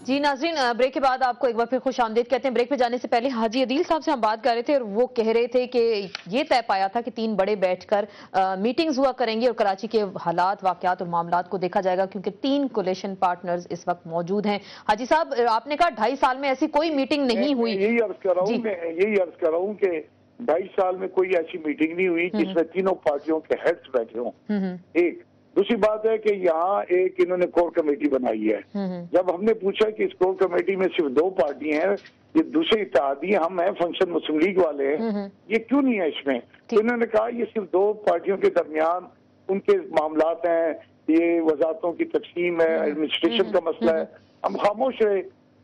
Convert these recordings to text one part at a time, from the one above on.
जी नाज़रीन, ब्रेक के बाद आपको एक बार फिर खुश आमदीद कहते हैं। ब्रेक पे जाने से पहले हाजी अदील साहब से हम बात कर रहे थे और वो कह रहे थे कि ये तय पाया था कि 3 बड़े बैठकर मीटिंग्स हुआ करेंगी और कराची के हालात, वाकयात और मामलात को देखा जाएगा, क्योंकि 3 कोलिशन पार्टनर्स इस वक्त मौजूद हैं। हाजी साहब, आपने कहा 2.5 साल में ऐसी कोई मीटिंग नहीं हुई। यही अर्ज कर रहा हूँ कि 2.5 साल में कोई ऐसी मीटिंग नहीं हुई जिसमें तीनों पार्टियों के हेड्स बैठे हों। एक दूसरी बात है कि यहाँ एक इन्होंने कोर कमेटी बनाई है। जब हमने पूछा कि इस कोर कमेटी में सिर्फ 2 पार्टी हैं, ये दूसरे इत्तेहादी हम हैं, फंक्शन मुस्लिम लीग वाले हैं, ये क्यों नहीं है इसमें? तो इन्होंने कहा ये सिर्फ 2 पार्टियों के दरमियान उनके मामलात हैं, ये वजारतों की तकसीम है, एडमिनिस्ट्रेशन का मसला है। हम खामोश रहे।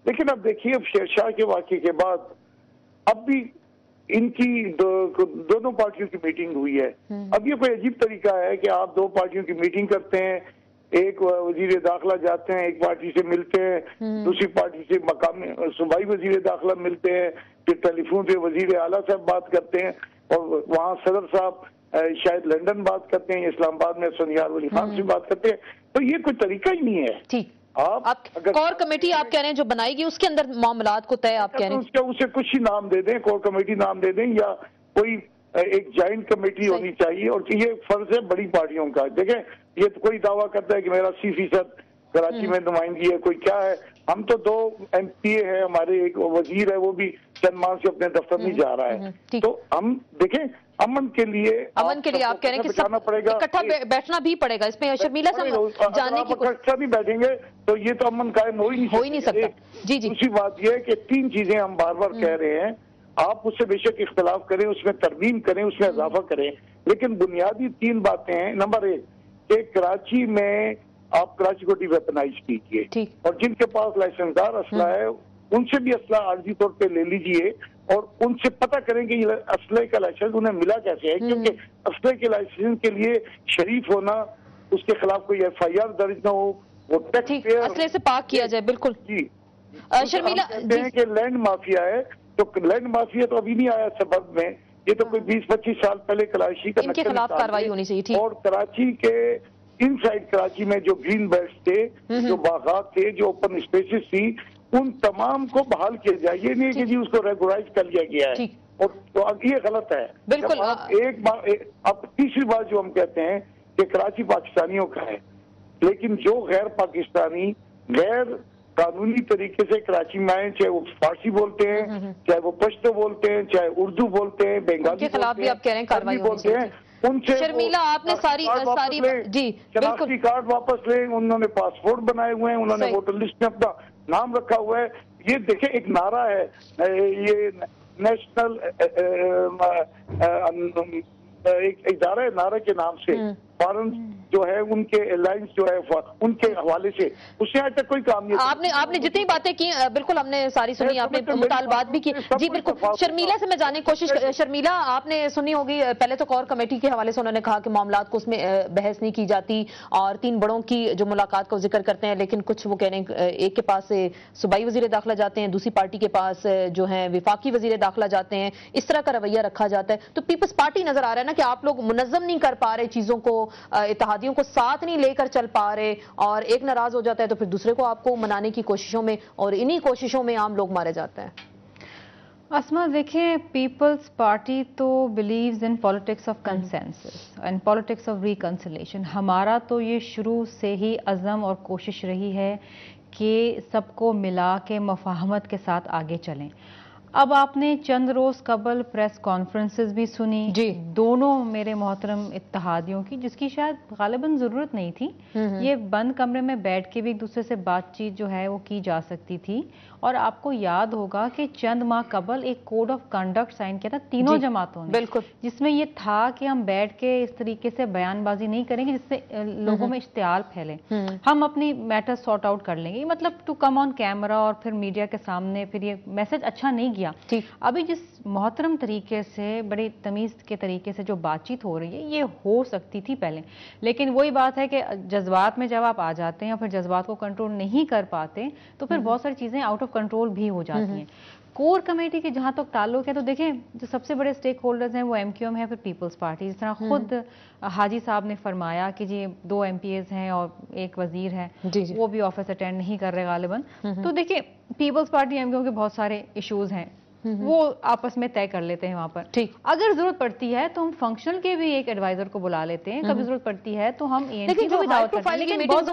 लेकिन अब देखिए, अब शेरशाह के वाक़े के बाद अब भी इनकी दोनों पार्टियों की मीटिंग हुई है। अब ये कोई अजीब तरीका है कि आप 2 पार्टियों की मीटिंग करते हैं, एक वजीर दाखिला जाते हैं, एक पार्टी से मिलते हैं, दूसरी पार्टी से मकामी सूबाई वजीर दाखिला मिलते हैं, फिर टेलीफोन पे वजीर आला साहब बात करते हैं और वहाँ सदर साहब शायद लंदन बात करते हैं, इस्लामाबाद में सनियार वली खान से बात करते हैं। तो ये कोई तरीका ही नहीं है। ठीक, आप कोर कमेटी आप कह रहे हैं जो बनाएगी उसके अंदर मामलात को तय आप कह रहे हैं? उसे कुछ ही नाम दे दें, कोर कमेटी नाम दे दें, या कोई एक जॉइंट कमेटी होनी चाहिए। और ये फर्ज है बड़ी पार्टियों का। देखें, ये तो कोई दावा करता है कि मेरा 80% कराची में नुमाइंदगी है, कोई क्या है। हम तो 2 MPA है हमारे, एक वजीर है, वो भी चंद माह से अपने दफ्तर नहीं जा रहा है। तो हम देखें, अमन के लिए आप कह रहे हैं कि इकट्ठा बैठना भी पड़ेगा। इसमें शर्मिला साहब जानने की इकट्ठा नहीं बैठेंगे तो ये तो अमन कायम हो ही नहीं सकता। जी। दूसरी बात यह है कि 3 चीजें हम बार बार कह रहे हैं, आप उससे बेशक इख्तलाफ करें, उसमें तरमीम करें, उसमें इजाफा करें, लेकिन बुनियादी 3 बातें हैं। नंबर 1 कि कराची में आप कराची को डिवेपनाइज कीजिए और जिनके पास लाइसेंसदार असला है उनसे भी असला आर्जी तौर पे ले लीजिए और उनसे पता करें कि असले का लाइसेंस उन्हें मिला कैसे है, क्योंकि असले के लाइसेंस के लिए शरीफ होना, उसके खिलाफ कोई FIR दर्ज न हो, वो टैक्स असले से पाक किया जाए। बिल्कुल जी। शर्मिला कहते हैं कि लैंड माफिया है, तो लैंड माफिया तो अभी नहीं आया सबब में, ये तो कोई 20-25 साल पहले कराची का इनके खिलाफ कार्रवाई होनी चाहिए। और कराची के इनसाइड कराची में जो ग्रीन बेल्ट थे, जो बागात थे, जो ओपन स्पेसेस थी, उन तमाम को बहाल किया जाए। ये नहीं कि जी उसको रेगुलाइज कर लिया गया है, और तो अब ये गलत है। बिल्कुल। अब तीसरी बात जो हम कहते हैं कि कराची पाकिस्तानियों का है, लेकिन जो गैर पाकिस्तानी गैर कानूनी तरीके से कराची में आए, चाहे वो फारसी बोलते हैं, चाहे वो पश्तो बोलते हैं, चाहे उर्दू बोलते हैं, बंगाली के खिलाफ भी आप कह रहे हैं कार्रवाई बोलते हैं, उनसे शर्मिला आपने सारी जी शनाख्ती कार्ड वापस ले। उन्होंने पासपोर्ट बनाए हुए हैं, उन्होंने वोटर लिस्ट में अपना नाम रखा हुआ है। ये देखें, एक नारा है, ये नेशनल एक इदारा है, नारे के नाम से फॉरेन जो है उनके अलायंस जो है उनके हवाले से, उसने आज तक कोई काम नहीं। आपने जितनी बातें की बिल्कुल हमने सारी सुनी, आपने मुतालबात भी की। जी बिल्कुल। शर्मिला से मैं जानने की कोशिश शर्मिला, आपने सुनी होगी, पहले तो कोर कमेटी के हवाले से उन्होंने कहा कि मामलात को उसमें बहस नहीं की जाती और 3 बड़ों की जो मुलाकात का जिक्र करते हैं, लेकिन कुछ वो कह रहे हैं एक के पास सूबाई वजीर दाखिला जाते हैं, दूसरी पार्टी के पास जो है विफाकी वजीर दाखिला जाते हैं, इस तरह का रवैया रखा जाता है। तो पीपल्स पार्टी नजर आ रहा है ना कि आप लोग मुनज़्ज़म नहीं कर पा रहे चीजों को, इत्तेहादियों को साथ नहीं लेकर चल पा रहे, और एक नाराज हो जाता है तो फिर दूसरे को आपको मनाने की कोशिशों में, और इन्हीं कोशिशों में आम लोग मारे जाते हैं। अस्मा, देखें, पीपल्स पार्टी तो believes in politics of consensus and politics of reconciliation. हमारा तो ये शुरू से ही अज़म और कोशिश रही है कि सबको मिला के मुफाहमत के साथ आगे चलें। अब आपने चंद रोज कबल प्रेस कॉन्फ्रेंसेस भी सुनी जी, दोनों मेरे मोहतरम इत्तेहादियों की, जिसकी शायद गालिबन जरूरत नहीं थी। ये बंद कमरे में बैठ के भी एक दूसरे से बातचीत जो है वो की जा सकती थी। और आपको याद होगा कि चंद माह कबल एक कोड ऑफ कंडक्ट साइन किया था तीनों जमातों ने, बिल्कुल, जिसमें ये था कि हम बैठ के इस तरीके से बयानबाजी नहीं करेंगे जिससे लोगों में इश्तियाल फैले, हम अपनी मैटर सॉर्ट आउट कर लेंगे। मतलब टू कम ऑन कैमरा और फिर मीडिया के सामने फिर ये मैसेज अच्छा नहीं गया। अभी जिस मोहतरम तरीके से, बड़ी तमीज के तरीके से जो बातचीत हो रही है, ये हो सकती थी पहले, लेकिन वही बात है कि जज्बात में जब आप आ जाते हैं और फिर जज्बात को कंट्रोल नहीं कर पाते तो फिर बहुत सारी चीजें आउट ऑफ कंट्रोल भी हो जाती हैं। कोर कमेटी के जहां तक ताल्लुक है तो देखें जो सबसे बड़े स्टेक होल्डर्स हैं वो MQM है, फिर पीपल्स पार्टी। जिस तरह खुद हाजी साहब ने फरमाया कि जी 2 MPs हैं और एक वजीर है, वो भी ऑफिस अटेंड नहीं कर रहे गालिबन। तो देखिए पीपल्स पार्टी MQM के बहुत सारे इश्यूज हैं, वो आपस में तय कर लेते हैं वहां पर। ठीक, अगर जरूरत पड़ती है तो हम फंक्शनल के भी एक एडवाइजर को बुला लेते हैं, कभी जरूरत पड़ती है तो हम ANC को भी दावत करते हैं। लेकिन बहुत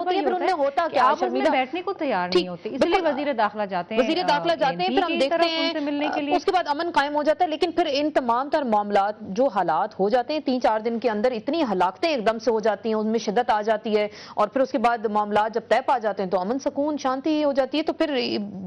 होता है आपस में बैठने को तैयार नहीं होते, इसलिए वजीर दाखिला जाते हैं, वजीर दाखिला जाते हैं, फिर हम देखते हैं मिलने के लिए, उसके बाद अमन कायम हो जाता है। लेकिन फिर इन तमाम तर मामलात जो हालात हो जाते हैं 3-4 दिन के अंदर, इतनी हलाकतें एकदम से हो जाती हैं, उनमें शिद्दत आ जाती है, और फिर उसके बाद मामलात जब तय पा जाते हैं तो अमन सुकून शांति हो जाती है। तो फिर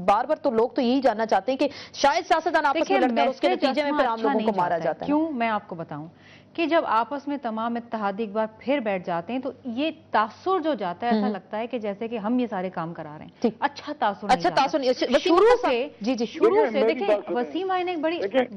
बार बार तो लोग तो यही जानना चाहते हैं कि शायद सियासतदान आपस में लड़ते हैं, उसके नतीजे में फिर आम लोगों को मारा जाता है। क्यों, मैं आपको बताऊं कि जब आपस में तमाम इत्तेहादी एक बार फिर बैठ जाते हैं तो ये तासुर जो जाता है, ऐसा लगता है कि जैसे कि हम ये सारे काम करा रहे हैं। अच्छा तासुर शुरू से देखिए वसीम भाई ने एक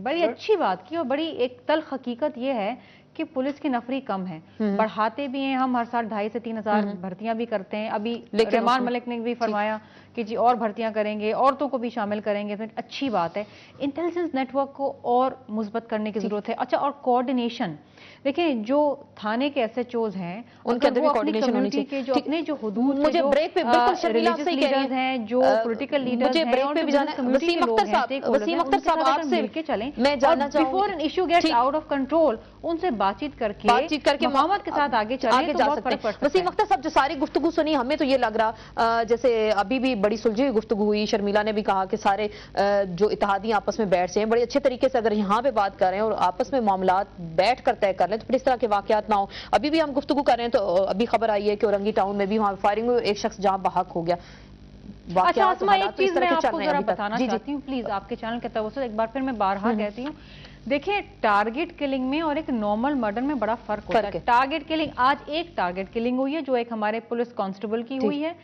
बड़ी अच्छी बात की, और बड़ी एक तल्ख हकीकत ये है कि पुलिस की नफरी कम है, बढ़ाते भी हैं हम, हर साल 2,500 से 3,000 भर्तियां भी करते हैं। अभी रहमान मलिक ने भी फरमाया कि जी और भर्तियां करेंगे, औरतों को भी शामिल करेंगे, तो अच्छी बात है। इंटेलिजेंस नेटवर्क को और मुस्बत करने की जरूरत है। अच्छा, और कोऑर्डिनेशन देखिए जो थाने के SHOs हैं उनके अंदर कोऑर्डिनेशन होनी चाहिए, जो अपने जो हुदूद मुझे ब्रेक पे बिल्कुल शर्मिला से ही कह रही हैं, जो पॉलिटिकल लीडर्स हैं, ब्रेक पे भी जाना है। वसीम अख्तर साहब आपसे मिलके चलें, मैं जानना चाहूंगी before an issue gets out of control उनसे बातचीत करके मोहम्मद के साथ आगे चलें तो बहुत फर्क पड़ सकता है। वसीम अख्तर साहब जो सारी गुफ्तगू सुनी, हमें तो ये लग रहा जैसे अभी भी बड़ी सुलझी हुई गुफ्तगू हुई। शर्मिला ने भी कहा कि सारे जो इत्तेहादी आपस में बैठ से बड़े अच्छे तरीके से अगर यहाँ पे बात कर रहे हैं और आपस में मामलात बैठ कर तय कर लें तो फिर इस तरह के वाकयात ना हो। अभी भी हम गुफ्तगू कर रहे हैं तो अभी खबर आई है कि औरंगी टाउन में भी वहां फायरिंग हुई, एक शख्स जहां बहक हो गया। अच्छा आसमा, एक चीज मैं आपको जरा बताना चाहती हूँ, प्लीज आपके चैनल के तवज्जो एक बार फिर मैं बारहा कहती हूँ, देखिए टारगेट किलिंग में और एक नॉर्मल मर्डर में बड़ा फर्क होता है। टारगेट किलिंग, आज एक टारगेट किलिंग हुई है जो एक हमारे पुलिस कांस्टेबल की हुई है,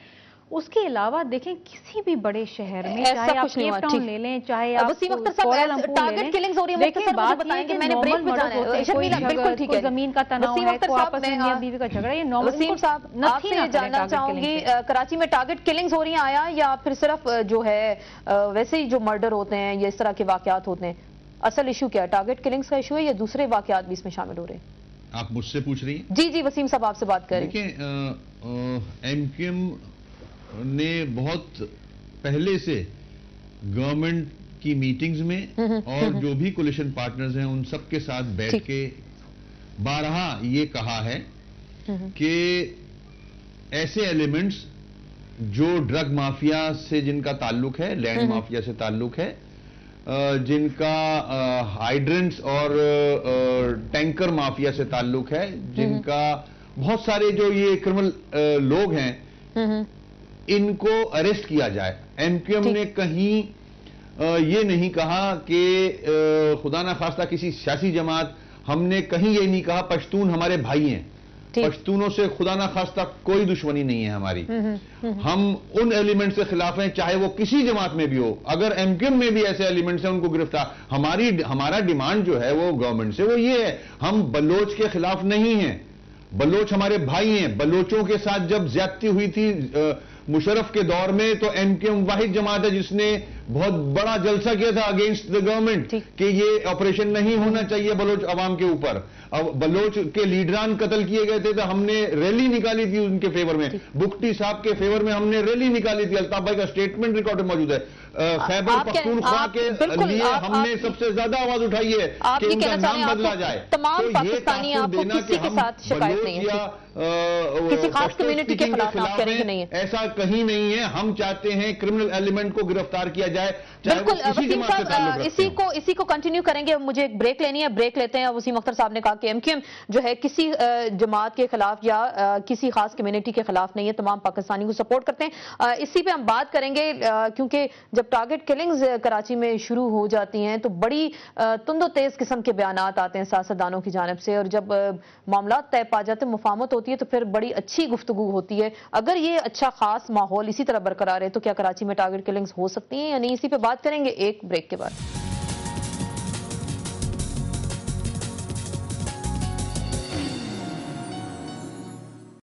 उसके अलावा देखें किसी भी बड़े शहर में, चाहे आप केप टाउन ले लें, चाहे आप टारगेट किलिंग्स हो रही है, देखिए बात ये कि नॉर्मल मर्डर होते हैं, कोई जमीन का तनाव है, कोई आपस में मियां बीवी का झगड़ा, ये नॉर्मल। वसीम साहब आपसे जानना चाहूंगी, कराची में टारगेट किलिंग्स हो रही हैं आया, या फिर सिर्फ जो है वैसे ही जो मर्डर होते हैं या इस तरह के वाकयात होते हैं, असल इशू क्या है? टारगेट किलिंग्स का इशू है या दूसरे वाकयात भी इसमें शामिल हो रहे हैं? आप मुझसे पूछ रही हैं? जी जी वसीम साहब आपसे बात कर रहे हैं। देखिए MQM ने बहुत पहले से गवर्नमेंट की मीटिंग्स में और जो भी कोलिशन पार्टनर्स हैं उन सब के साथ बैठ के बारहा ये कहा है कि ऐसे एलिमेंट्स जो ड्रग माफिया से जिनका ताल्लुक है, लैंड माफिया से ताल्लुक है, जिनका हाइड्रेंट्स और टैंकर माफिया से ताल्लुक है, जिनका बहुत सारे जो ये क्रिमिनल लोग हैं इनको अरेस्ट किया जाए। MQM ने कहीं ये नहीं कहा कि खुदा ना खास्ता किसी सियासी जमात, हमने कहीं ये नहीं कहा पश्तून हमारे भाई हैं, पश्तूनों से खुदा ना खास्ता कोई दुश्मनी नहीं है हमारी। हम उन एलिमेंट से खिलाफ हैं चाहे वो किसी जमात में भी हो। अगर MQM में भी ऐसे एलिमेंट्स हैं उनको गिरफ्तार, हमारा डिमांड जो है वो गवर्नमेंट से वो ये है, हम बलोच के खिलाफ नहीं हैं, बलोच हमारे भाई हैं। बलोचों के साथ जब ज्यादती हुई थी मुशर्रफ के दौर में तो MQM वाहिद जमात है जिसने बहुत बड़ा जलसा किया था अगेंस्ट द गवर्नमेंट कि ये ऑपरेशन नहीं होना चाहिए बलोच अवाम के ऊपर। अब बलोच के लीडरान कत्ल किए गए थे तो हमने रैली निकाली थी उनके फेवर में, बुख्ती साहब के फेवर में हमने रैली निकाली थी। अल्ताफ भाई का स्टेटमेंट रिकॉर्ड मौजूद है। खैबर पख्तूनख्वा के लिए हमने सबसे ज्यादा आवाज उठाई है कि उनका नाम बदला जाए। तमाम पाकिस्तानी आपको किसी के साथ शिकायत नहीं है, किसी खास कम्युनिटी के खिलाफ आप कह रहे हैं नहीं है, ऐसा कहीं नहीं है। हम चाहते हैं क्रिमिनल एलिमेंट को गिरफ्तार किया जाए, बिल्कुल। वसीम साहब इसी को कंटिन्यू करेंगे, मुझे एक ब्रेक लेनी है, ब्रेक लेते हैं। वसीम अख्तर साहब ने कहा कि MQM जो है किसी जमात के खिलाफ या किसी खास कम्युनिटी के खिलाफ नहीं है, तमाम पाकिस्तानी को सपोर्ट करते हैं। इसी पे हम बात करेंगे क्योंकि जब टारगेट किलिंग्स कराची में शुरू हो जाती हैं तो बड़ी तुंदो तेज किस्म के बयानात आते हैं सियासतदानों की जानिब से, और जब मामला तय पा जाते हैं, मुफाहमत होती है तो फिर बड़ी अच्छी गुफ्तगू होती है। अगर ये अच्छा खास माहौल इसी तरह बरकरार है तो क्या कराची में टारगेट किलिंग्स हो सकती हैं या नहीं, इसी पे बात करेंगे एक ब्रेक के बाद।